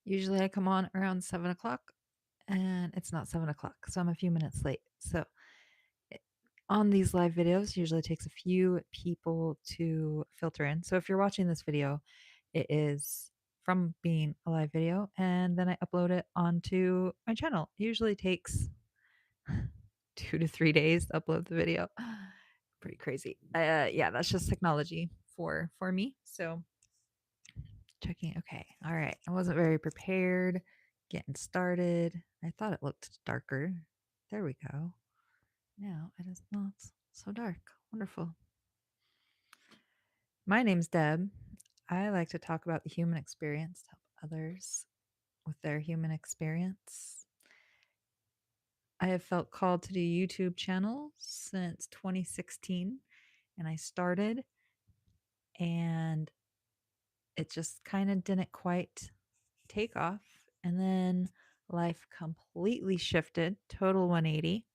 Usually I come on around 7 o'clock and it's not 7 o'clock, so I'm a few minutes late. So it- on these live videos, usually takes a few people to filter in. So if you're watching this video, it is from being a live video, and then I upload it onto my channel. It usually takes 2 to 3 days to upload the video. Pretty crazy. Yeah, that's just technology for me. So checking. Okay. All right. I wasn't very prepared. Getting started. I thought it looked darker. There we go. Now it is not so dark. Wonderful. My name's Deb. I like to talk about the human experience, to help others with their human experience. I have felt called to do YouTube channel since 2016, and I started, and it just kind of didn't quite take off. And then life completely shifted, total 180.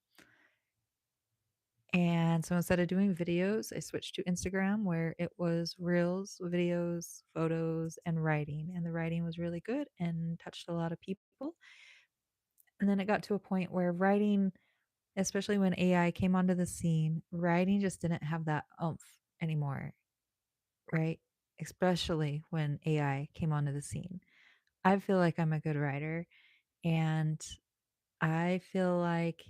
And so instead of doing videos, I switched to Instagram where it was reels, videos, photos, and writing. And the writing was really good and touched a lot of people. And then it got to a point where writing, especially when AI came onto the scene, writing just didn't have that oomph anymore, right? Especially when AI came onto the scene. I feel like I'm a good writer, and I feel like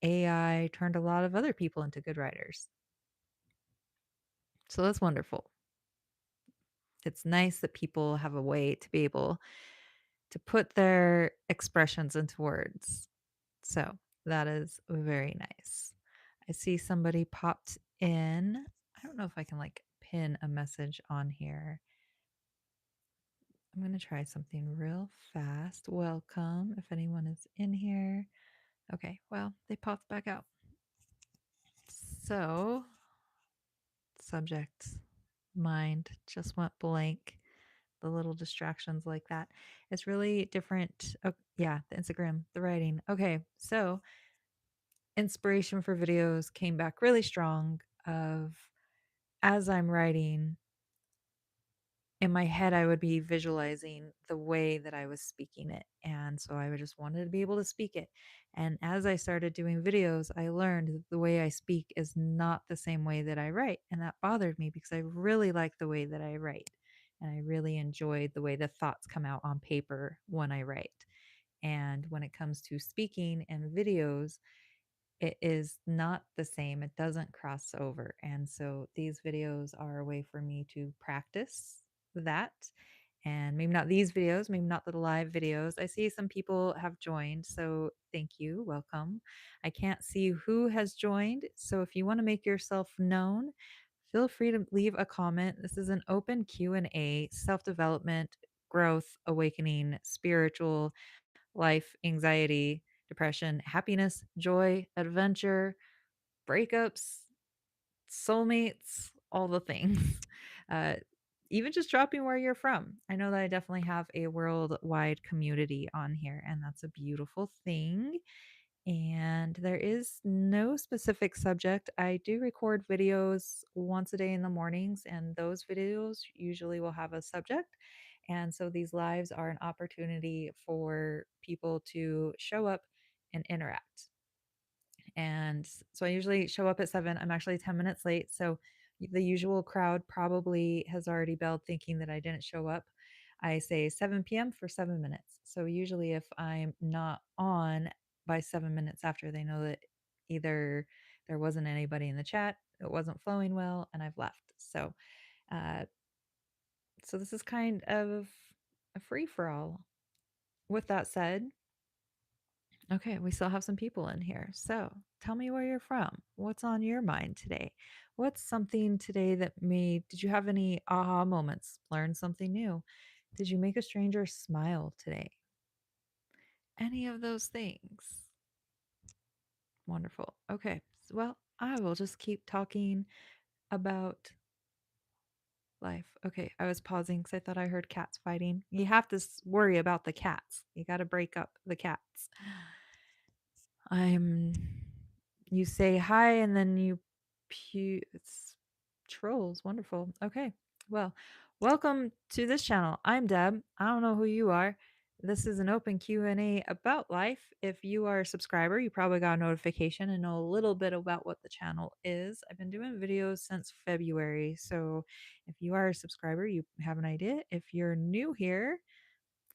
AI turned a lot of other people into good writers. So that's wonderful. It's nice that people have a way to be able to put their expressions into words. So that is very nice. I see somebody popped in. I don't know if I can like pin a message on here. I'm going to try something real fast. Welcome if anyone is in here. Okay, well, they popped back out. So, subject, mind just went blank. The little distractions like that. It's really different. Oh, yeah, the Instagram, the writing. Okay, so inspiration for videos came back really strong of as I'm writing in my head I would be visualizing the way that I was speaking it, and so I would just wanted to be able to speak it. And as I started doing videos, I learned that the way I speak is not the same way that I write, and that bothered me because I really like the way that I write, and I really enjoyed the way the thoughts come out on paper when I write. And when it comes to speaking and videos, it is not the same. It doesn't cross over. And so these videos are a way for me to practice that. And maybe not these videos, maybe not the live videos. I see some people have joined. So thank you. Welcome. I can't see who has joined. So if you want to make yourself known, feel free to leave a comment. This is an open Q&A, self-development, growth, awakening, spiritual, life, anxiety, depression, happiness, joy, adventure, breakups, soulmates, all the things. Uh, even just dropping where you're from. I know that I definitely have a worldwide community on here, and that's a beautiful thing. And there is no specific subject. I do record videos once a day in the mornings, and those videos usually will have a subject. And so these lives are an opportunity for people to show up and interact. And so I usually show up at 7. I'm actually 10 minutes late. So the usual crowd probably has already belled thinking that I didn't show up. I say 7 p.m. for 7 minutes. So usually if I'm not on by 7 minutes after, they know that either there wasn't anybody in the chat, it wasn't flowing well, and I've left. Uh, so this is kind of a free for all. With that said, okay, we still have some people in here. So tell me where you're from. What's on your mind today? What's something today that did you have any aha moments? Learn something new? Did you make a stranger smile today? Any of those things? Wonderful. Okay. Well, I will just keep talking about life. Okay. I was pausing because I thought I heard cats fighting. You have to worry about the cats. You got to break up the cats. I'm you say hi and then it's trolls. Wonderful. Okay. Well, welcome to this channel. I'm Deb. I don't know who you are. This is an open Q&A about life. If you are a subscriber, you probably got a notification and know a little bit about what the channel is. I've been doing videos since February, so if you are a subscriber, you have an idea. If you're new here,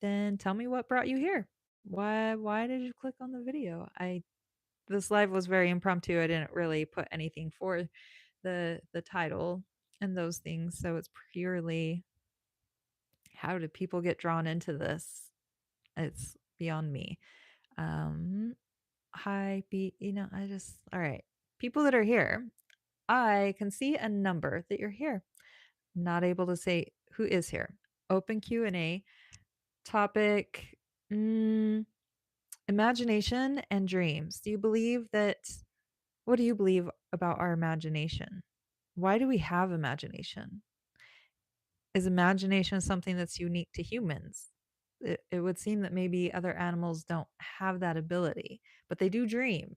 then tell me what brought you here. Why did you click on the video? I This live was very impromptu. I didn't really put anything for the title and those things, so it's purely how did people get drawn into this? It's beyond me. Um, Hi, I just, all right. People that are here, I can see a number that you're here. Not able to say who is here. Open Q&A topic, mm, imagination and dreams. What do you believe about our imagination? Why do we have imagination? Is imagination something that's unique to humans? It would seem that maybe other animals don't have that ability, but they do dream.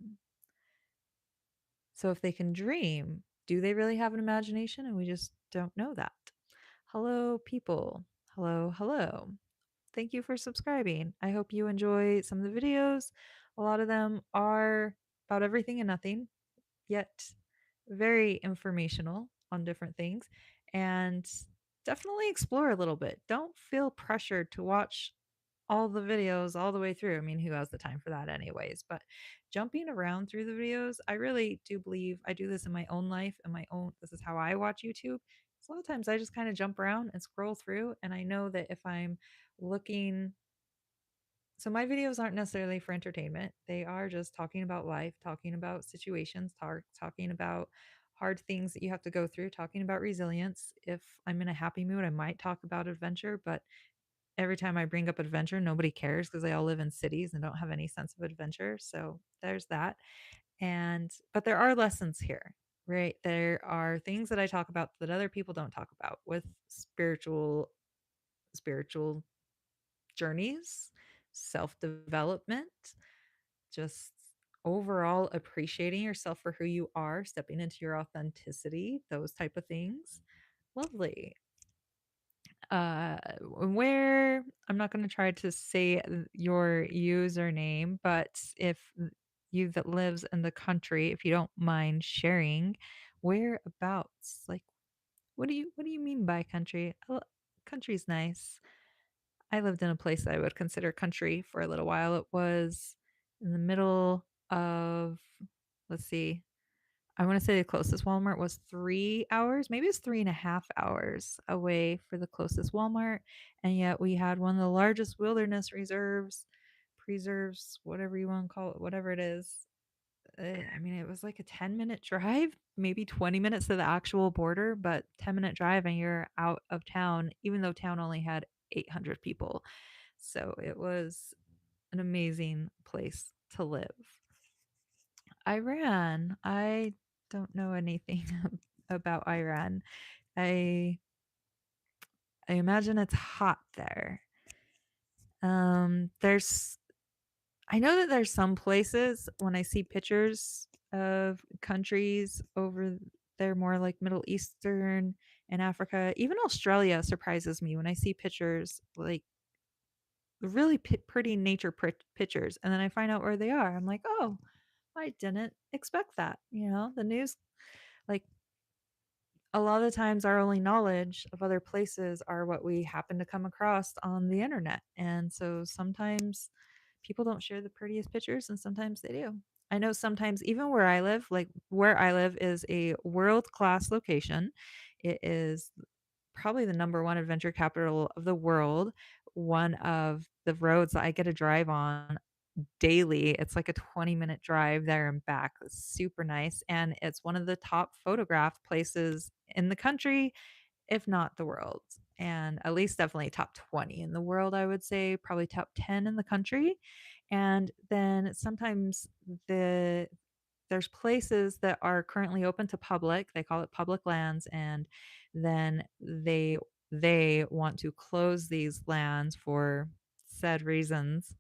So if they can dream, do they really have an imagination? And we just don't know that. Hello, people. Hello, hello. Thank you for subscribing. I hope you enjoy some of the videos. A lot of them are about everything and nothing, yet very informational on different things. And definitely explore a little bit. Don't feel pressured to watch all the videos all the way through. I mean, who has the time for that anyways? But jumping around through the videos, I really do believe I do this in my own life and this is how I watch YouTube. So a lot of times I just kind of jump around and scroll through, and I know that if I'm looking, so my videos aren't necessarily for entertainment. They are just talking about life, talking about situations, talking about hard things that you have to go through, talking about resilience. If I'm in a happy mood, I might talk about adventure, but every time I bring up adventure, nobody cares because they all live in cities and don't have any sense of adventure. So there's that. But there are lessons here, right? There are things that I talk about that other people don't talk about with spiritual journeys, self-development, just overall appreciating yourself for who you are, stepping into your authenticity, those type of things. Lovely. Where I'm not going to try to say your username, but if you that lives in the country, if you don't mind sharing, whereabouts? Like, what do you mean by country? Country's nice. I lived in a place I would consider country for a little while. It was in the middle of, let's see, I want to say the closest Walmart was 3 hours, maybe it's 3.5 hours away for the closest Walmart. And yet we had one of the largest wilderness preserves, whatever you want to call it, whatever it is. I mean, it was like a 10-minute drive, maybe 20 minutes to the actual border, but 10-minute drive and you're out of town, even though town only had 800 people. So it was an amazing place to live. Iran. I don't know anything about Iran. I I imagine it's hot there. There's I know that there's some places when I see pictures of countries over there, more like Middle Eastern and Africa. Even Australia surprises me when I see pictures, like really pretty nature pictures, and then I find out where they are. I'm like, oh, I didn't expect that. The news, like a lot of the times our only knowledge of other places are what we happen to come across on the internet. And so sometimes people don't share the prettiest pictures and sometimes they do. I know sometimes even where I live, like where I live is a world-class location. It is probably the number one adventure capital of the world. One of the roads that I get to drive on daily. It's like a 20-minute drive there and back. It's super nice. And it's one of the top photograph places in the country, if not the world. And at least definitely top 20 in the world, I would say, probably top 10 in the country. And then sometimes there's places that are currently open to public. They call it public lands, and then they want to close these lands for said reasons,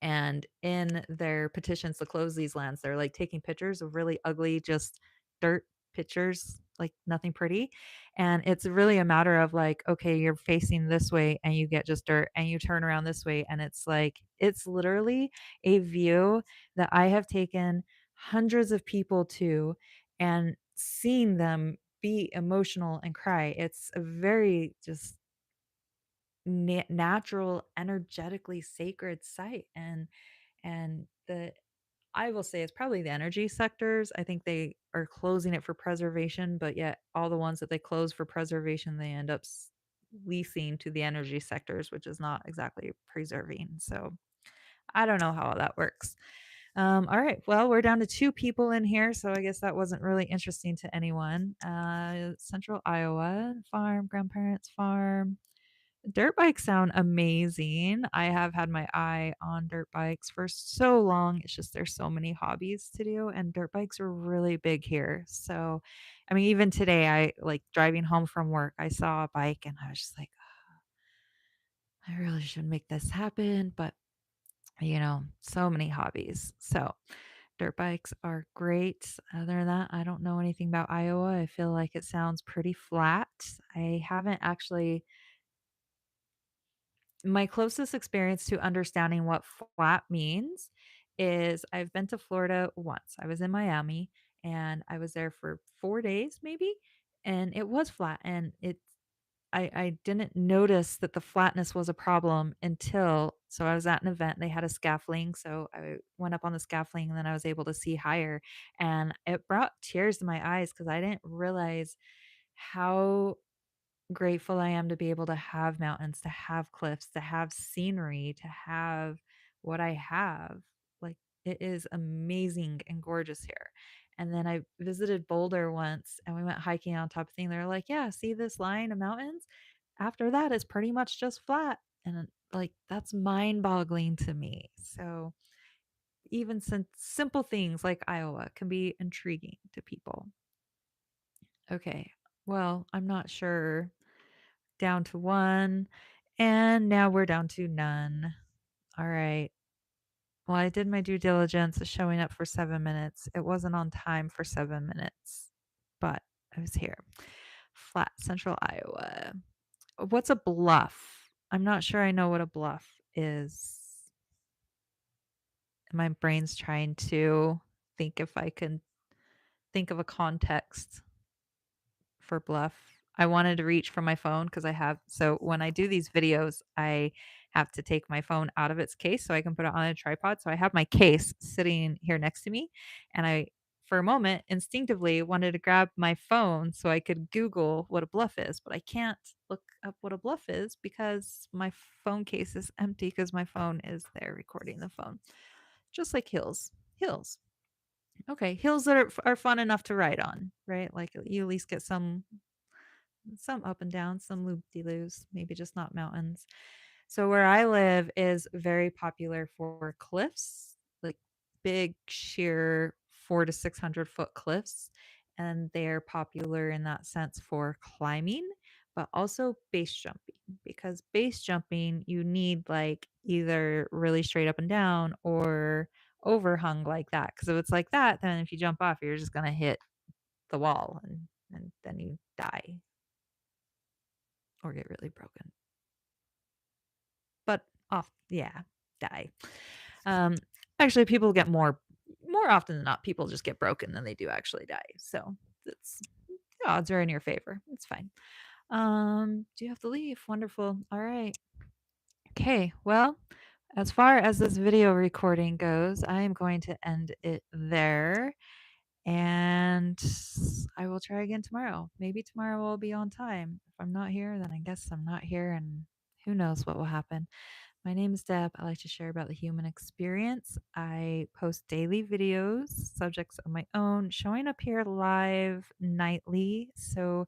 and in their petitions to close these lands, they're like taking pictures of really ugly, just dirt pictures like nothing pretty. And it's really a matter of like, okay, you're facing this way and you get just dirt and you turn around this way. And it's like, it's literally a view that I have taken hundreds of people to and seen them be emotional and cry. It's a very just natural, energetically sacred site. And the I will say it's probably the energy sectors. I think they are closing it for preservation, but yet all the ones that they close for preservation, they end up leasing to the energy sectors, which is not exactly preserving. So I don't know how that works. All right. Well, we're down to two people in here, so I guess that wasn't really interesting to anyone. Central Iowa farm, grandparents farm. Dirt bikes sound amazing. I have had my eye on dirt bikes for so long. It's just there's so many hobbies to do, and dirt bikes are really big here. So, I mean, even today, I like driving home from work, I saw a bike and I was just like, I really should make this happen. But, so many hobbies. So, dirt bikes are great. Other than that, I don't know anything about Iowa. I feel like it sounds pretty flat. I haven't actually My closest experience to understanding what flat means is I've been to Florida once. I was in Miami and I was there for 4 days maybe, and it was flat, and I didn't notice that the flatness was a problem until I was at an event, they had a scaffolding, so I went up on the scaffolding and then I was able to see higher, and it brought tears to my eyes because I didn't realize how grateful I am to be able to have mountains, to have cliffs, to have scenery, to have what I have. Like, it is amazing and gorgeous here. And then I visited Boulder once and we went hiking on top of thing. They're like, yeah, see this line of mountains? After that, it's pretty much just flat. And like, that's mind boggling to me. So, even since simple things like Iowa can be intriguing to people. Okay. Well, I'm not sure, down to 1, and now we're down to none. All right. Well, I did my due diligence of showing up for 7 minutes. It wasn't on time for 7 minutes, but I was here. Flat Central Iowa. What's a bluff? I'm not sure I know what a bluff is. My brain's trying to think if I can think of a context for bluff. I wanted to reach for my phone because when I do these videos, I have to take my phone out of its case so I can put it on a tripod. So I have my case sitting here next to me. And I, for a moment, instinctively wanted to grab my phone so I could Google what a bluff is, but I can't look up what a bluff is because my phone case is empty because my phone is there recording the phone. Just like hills. Hills. Okay, hills that are fun enough to ride on, right? Like you at least get some up and down, some loop-de-loos, maybe just not mountains. So where I live is very popular for cliffs, like big sheer 4 to 600-foot cliffs, and they're popular in that sense for climbing, but also base jumping, because base jumping you need like either really straight up and down or overhung like that, because if it's like that, then if you jump off, you're just going to hit the wall and then you die or get really broken. But die. Um, Actually, people get more often than not, people just get broken than they do actually die. So it's the odds are in your favor. It's fine. Do you have to leave? Wonderful. All right. Okay. Well, as far as this video recording goes, I am going to end it there. And I will try again tomorrow. Maybe tomorrow will be on time. If I'm not here, then I guess I'm not here, and who knows what will happen. My name is Deb. I like to share about the human experience. I post daily videos, subjects of my own, showing up here live nightly. So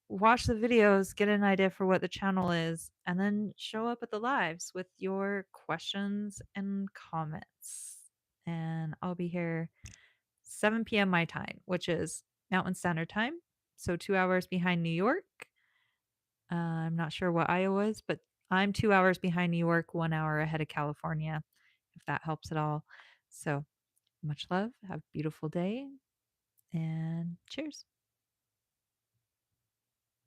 watch the videos, get an idea for what the channel is, and then show up at the lives with your questions and comments. And I'll be here 7 p.m. my time, which is Mountain Standard Time. So 2 hours behind New York. I'm not sure what Iowa is, but I'm 2 hours behind New York, 1 hour ahead of California, if that helps at all. So much love. Have a beautiful day and cheers.